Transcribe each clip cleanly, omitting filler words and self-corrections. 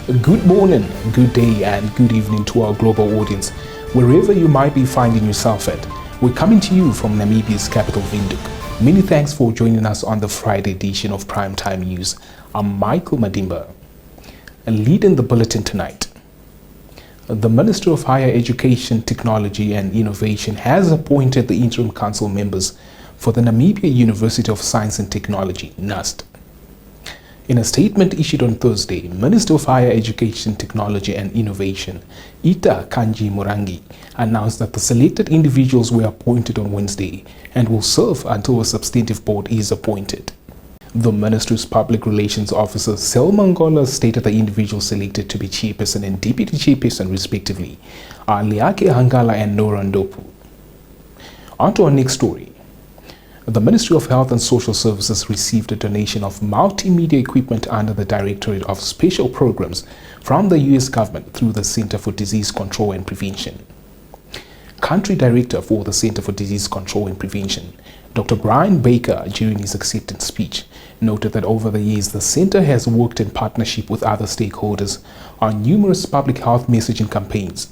Good morning, good day, and good evening to our global audience, wherever you might be finding yourself at. We're coming to you from Namibia's capital, Windhoek. Many thanks for joining us on the Friday edition of Primetime News. I'm Michael Madimba. Leading the bulletin tonight, the Minister of Higher Education, Technology and Innovation has appointed the interim council members for the Namibia University of Science and Technology, NUST. In a statement issued on Thursday, Minister of Higher Education, Technology and Innovation, Ita Kanji Morangi, announced that the selected individuals were appointed on Wednesday and will serve until a substantive board is appointed. The Ministry's Public Relations Officer, Selma Ngola, stated the individuals selected to be chairperson and deputy chairperson, respectively, are Liake Hangala and Nora Ndopu. On to our next story. The Ministry of Health and Social Services received a donation of multimedia equipment under the Directorate of Special Programs from the U.S. government through the Center for Disease Control and Prevention. Country Director for the Center for Disease Control and Prevention, Dr. Brian Baker, during his acceptance speech, noted that over the years the center has worked in partnership with other stakeholders on numerous public health messaging campaigns.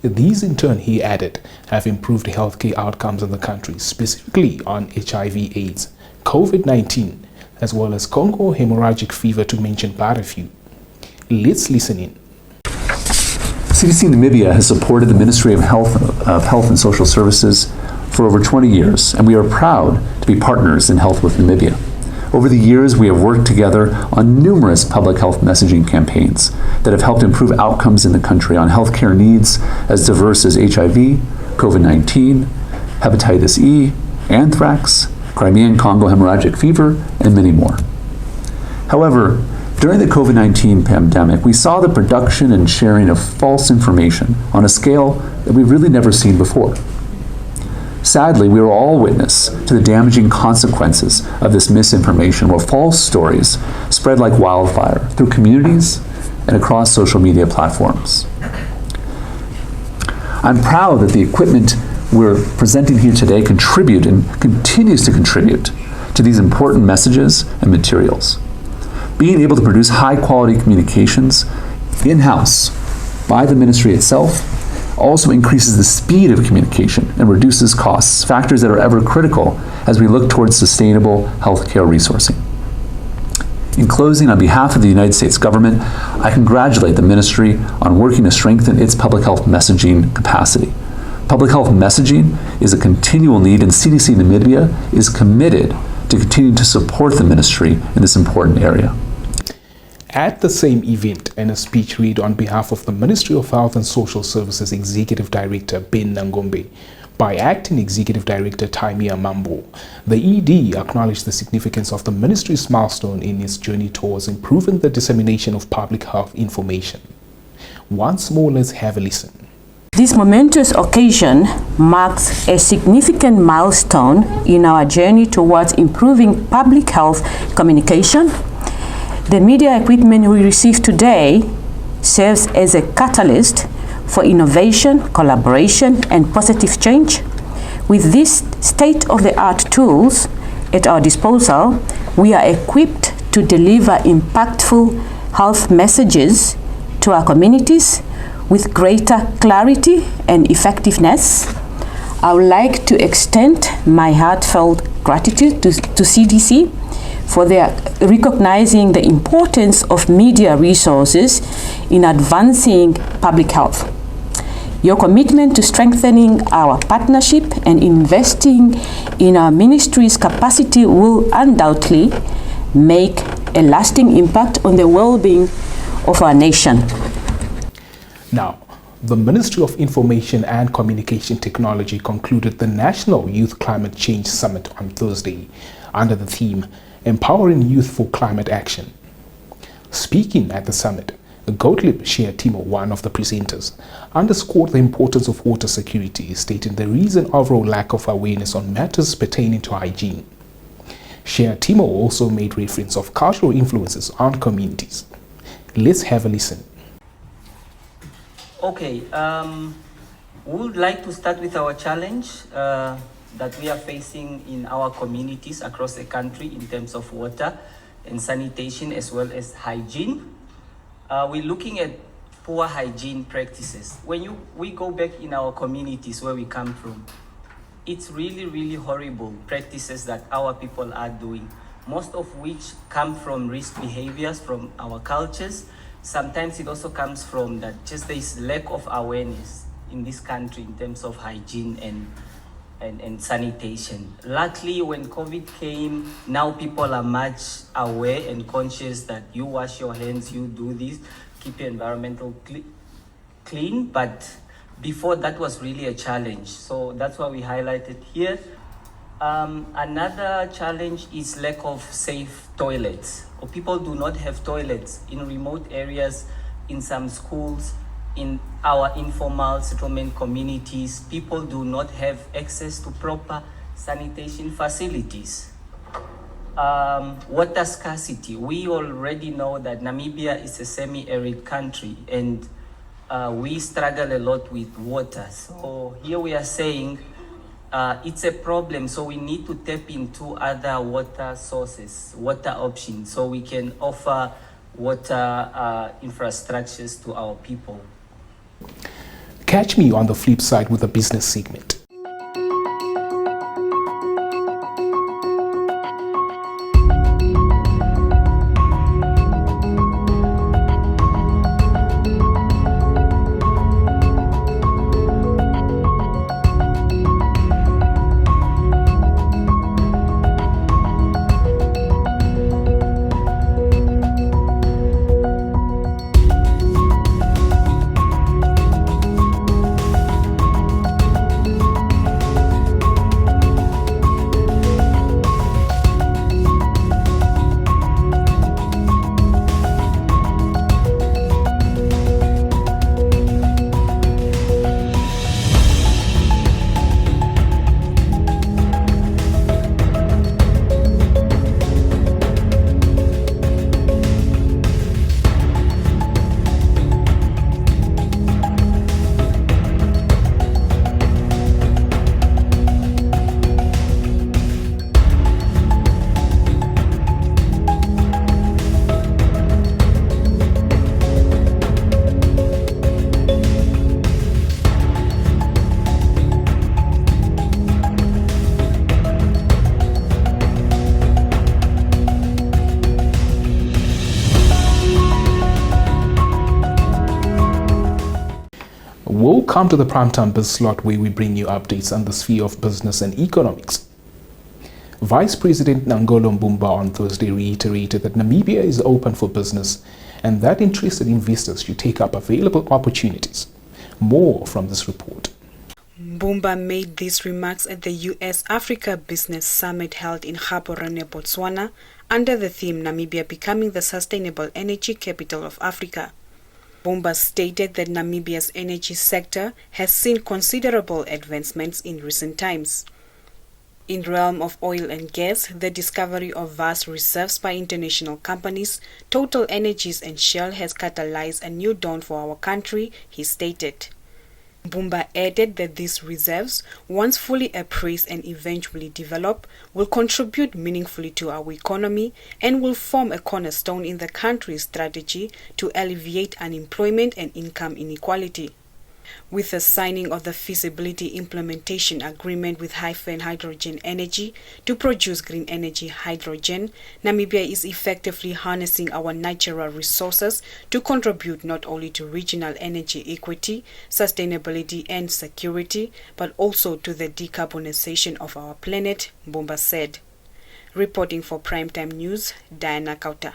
These, in turn, he added, have improved healthcare outcomes in the country, specifically on HIV/AIDS, COVID-19, as well as Congo hemorrhagic fever, to mention but a few. Let's listen in. CDC Namibia has supported the Ministry of Health and Social Services for over 20 years, and we are proud to be partners in health with Namibia. Over the years, we have worked together on numerous public health messaging campaigns that have helped improve outcomes in the country on healthcare needs as diverse as HIV, COVID-19, hepatitis E, anthrax, Crimean Congo hemorrhagic fever, and many more. However, during the COVID-19 pandemic, we saw the production and sharing of false information on a scale that we've really never seen before. Sadly, we were all witness to the damaging consequences of this misinformation, where false stories spread like wildfire through communities and across social media platforms. I'm proud that the equipment we're presenting here today contribute and continues to contribute to these important messages and materials. Being able to produce high-quality communications in-house by the ministry itself also increases the speed of communication and reduces costs, factors that are ever critical as we look towards sustainable healthcare resourcing. In closing, on behalf of the United States government, I congratulate the ministry on working to strengthen its public health messaging capacity. Public health messaging is a continual need, and CDC Namibia is committed to continue to support the ministry in this important area. At the same event, in a speech read on behalf of the Ministry of Health and Social Services Executive Director Ben Nangombe by Acting Executive Director Taimia Mambo, the ED acknowledged the significance of the ministry's milestone in its journey towards improving the dissemination of public health information. Once more, let's have a listen. This momentous occasion marks a significant milestone in our journey towards improving public health communication. The media equipment we receive today serves as a catalyst for innovation, collaboration, and positive change. With these state-of-the-art tools at our disposal, we are equipped to deliver impactful health messages to our communities with greater clarity and effectiveness. I would like to extend my heartfelt gratitude to CDC for their recognizing the importance of media resources in advancing public health. Your commitment to strengthening our partnership and investing in our ministry's capacity will undoubtedly make a lasting impact on the well-being of our nation. Now, the Ministry of Information and Communication Technology concluded the National Youth Climate Change Summit on Thursday under the theme Empowering Youth for Climate Action. Speaking at the summit, Gottlieb Scheer-Timo, one of the presenters, underscored the importance of water security, stating there is an overall lack of awareness on matters pertaining to hygiene. Scheer-Timo also made reference of cultural influences on communities. Let's have a listen. Okay, we would like to start with our challenge that we are facing in our communities across the country in terms of water and sanitation as well as hygiene. we're looking at poor hygiene practices. When we go back in our communities where we come from, it's really, really horrible practices that our people are doing, most of which come from risk behaviors from our cultures. Sometimes it also comes from that just there is lack of awareness in this country in terms of hygiene and sanitation. Luckily, when COVID came, now people are much aware and conscious that you wash your hands, you do this, keep your environmental clean. But before, that was really a challenge. So that's why we highlighted here. Another challenge is lack of safe toilets. People do not have toilets in remote areas, in some schools, in our informal settlement communities. People do not have access to proper sanitation facilities. Water scarcity. We already know that Namibia is a semi-arid country, and we struggle a lot with water. So here we are saying it's a problem, so we need to tap into other water sources, water options, so we can offer water infrastructures to our people. Catch me on the flip side with the business segment. Welcome to the Primetime Biz Slot, where we bring you updates on the sphere of business and economics. Vice President Nangolo Mbumba on Thursday reiterated that Namibia is open for business and that interested investors should take up available opportunities. More from this report. Mbumba made these remarks at the U.S. Africa Business Summit held in Gaborone, Botswana, under the theme Namibia Becoming the Sustainable Energy Capital of Africa. Mbumba stated that Namibia's energy sector has seen considerable advancements in recent times. In the realm of oil and gas, the discovery of vast reserves by international companies, Total Energies and Shell has catalyzed a new dawn for our country, he stated. Mbumba added that these reserves, once fully appraised and eventually developed, will contribute meaningfully to our economy and will form a cornerstone in the country's strategy to alleviate unemployment and income inequality. With the signing of the Feasibility Implementation Agreement with Hyphen Hydrogen Energy to produce green energy hydrogen, Namibia is effectively harnessing our natural resources to contribute not only to regional energy equity, sustainability and security, but also to the decarbonization of our planet, Mbumba said. Reporting for Primetime News, Diana Kauta.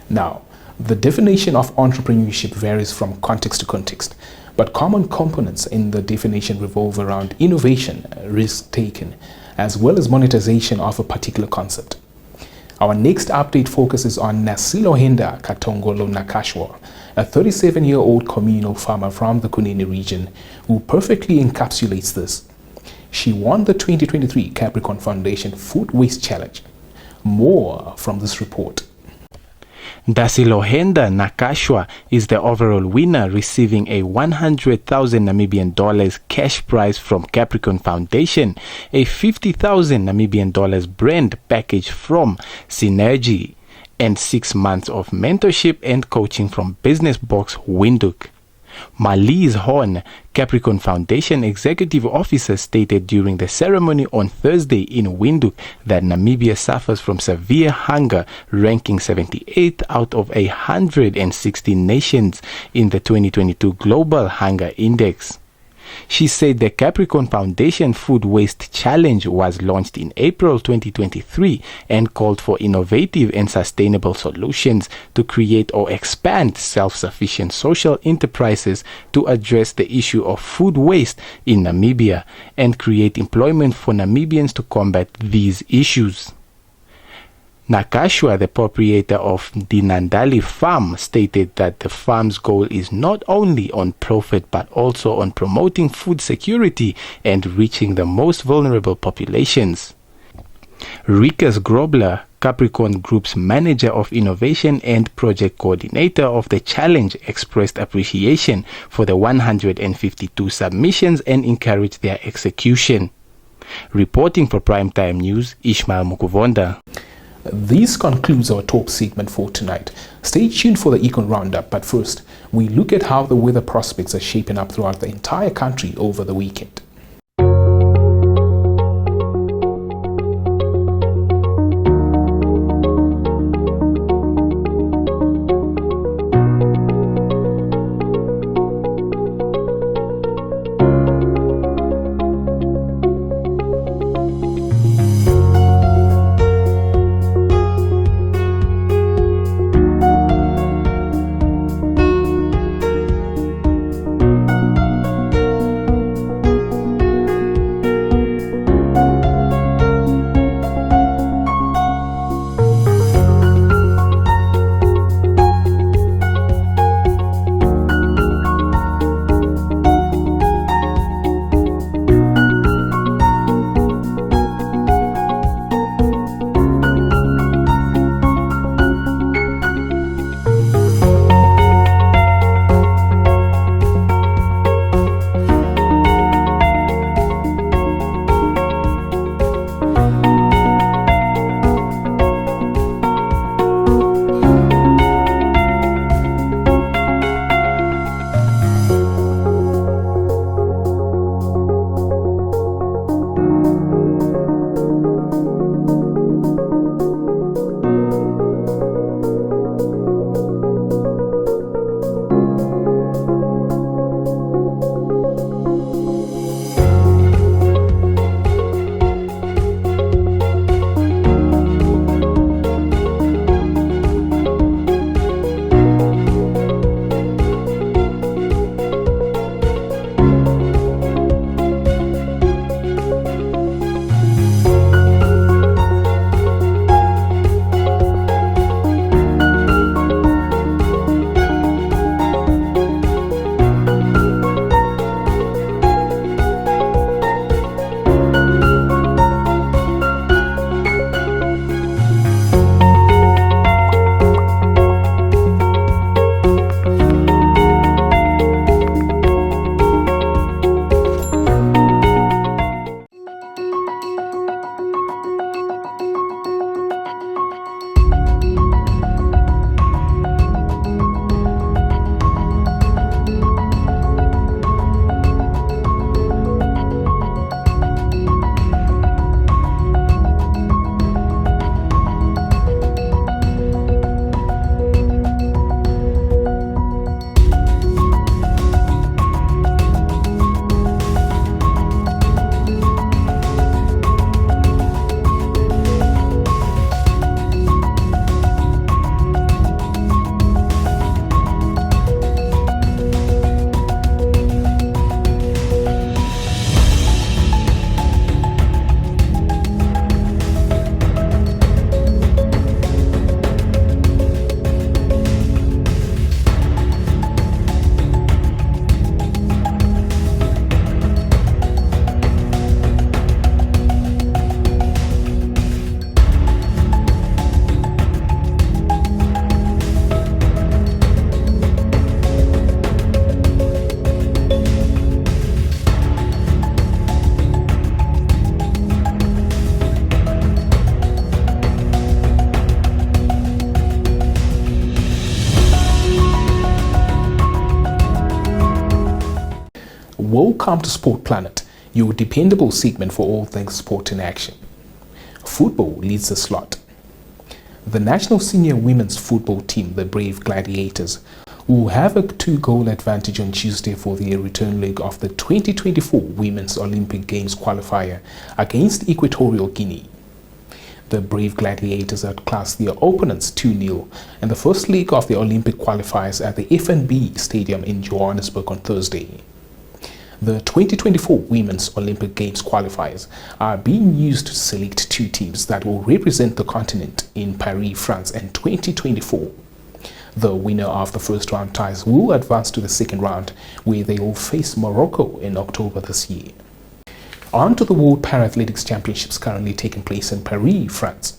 Now, the definition of entrepreneurship varies from context to context, but common components in the definition revolve around innovation, risk taken, as well as monetization of a particular concept. Our next update focuses on Nasilohenda Katongolo Nakashwa, a 37-year-old communal farmer from the Kunene region who perfectly encapsulates this. She won the 2023 Capricorn Foundation Food Waste Challenge. More from this report. Nasilohenda Nakashwa is the overall winner, receiving a 100,000 Namibian dollars cash prize from Capricorn Foundation, a 50,000 Namibian dollars brand package from Synergy, and 6 months of mentorship and coaching from Business Box Windhoek. Marlies Horn, Capricorn Foundation Executive Officer, stated during the ceremony on Thursday in Windhoek that Namibia suffers from severe hunger, ranking 78th out of 160 nations in the 2022 Global Hunger Index. She said the Capricorn Foundation Food Waste Challenge was launched in April 2023 and called for innovative and sustainable solutions to create or expand self-sufficient social enterprises to address the issue of food waste in Namibia and create employment for Namibians to combat these issues. Nakashwa, the proprietor of the Nandali farm, stated that the farm's goal is not only on profit but also on promoting food security and reaching the most vulnerable populations. Rikus Grobler, Capricorn Group's Manager of Innovation and Project Coordinator of the challenge, expressed appreciation for the 152 submissions and encouraged their execution. Reporting for Primetime News, Ishmael Mukuvonda. This concludes our talk segment for tonight. Stay tuned for the Econ Roundup, but first, we look at how the weather prospects are shaping up throughout the entire country over the weekend. Welcome to Sport Planet, your dependable segment for all things sport in action. Football leads the slot. The national senior women's football team, the Brave Gladiators, will have a 2-goal advantage on Tuesday for their return leg of the 2024 Women's Olympic Games qualifier against Equatorial Guinea. The Brave Gladiators outclassed their opponents 2-0 in the first leg of the Olympic qualifiers at the FNB Stadium in Johannesburg on Thursday. The 2024 Women's Olympic Games qualifiers are being used to select 2 teams that will represent the continent in Paris, France in 2024. The winner of the first round ties will advance to the second round, where they will face Morocco in October this year. On to the World Para-Athletics Championships currently taking place in Paris, France.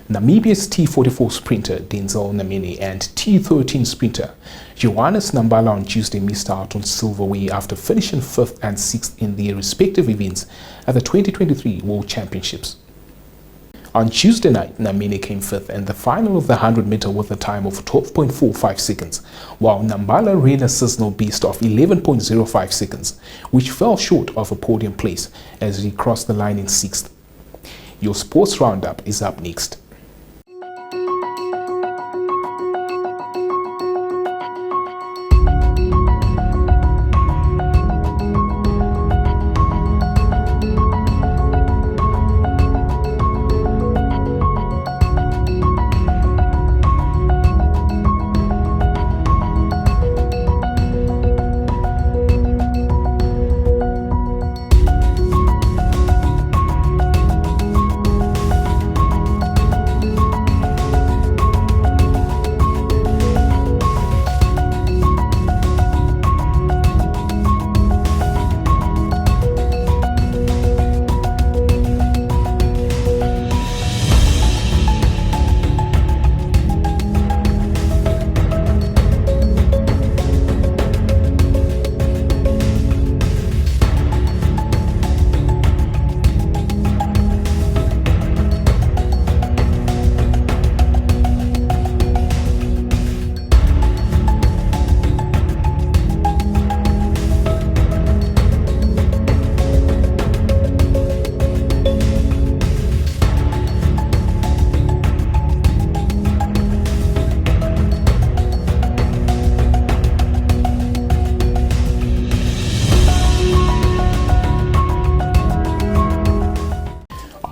Namibia's T44 sprinter Denzel Namene and T13 sprinter Johannes Nambala on Tuesday missed out on silverware after finishing 5th and 6th in their respective events at the 2023 World Championships. On Tuesday night, Namene came 5th in the final of the 100-meter with a time of 12.45 seconds, while Nambala ran a seasonal best of 11.05 seconds, which fell short of a podium place as he crossed the line in 6th. Your sports roundup is up next.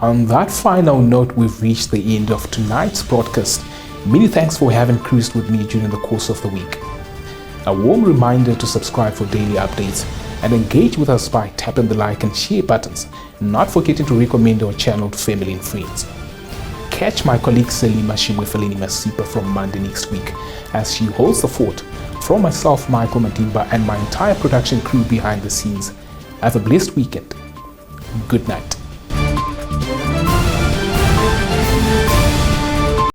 On that final note, we've reached the end of tonight's broadcast. Many thanks for having cruised with me during the course of the week. A warm reminder to subscribe for daily updates and engage with us by tapping the like and share buttons, not forgetting to recommend our channel to family and friends. Catch my colleague Selima Shimwefeleni Masipa from Monday next week as she holds the fort. From myself, Michael Madimba, and my entire production crew behind the scenes, have a blessed weekend. Good night.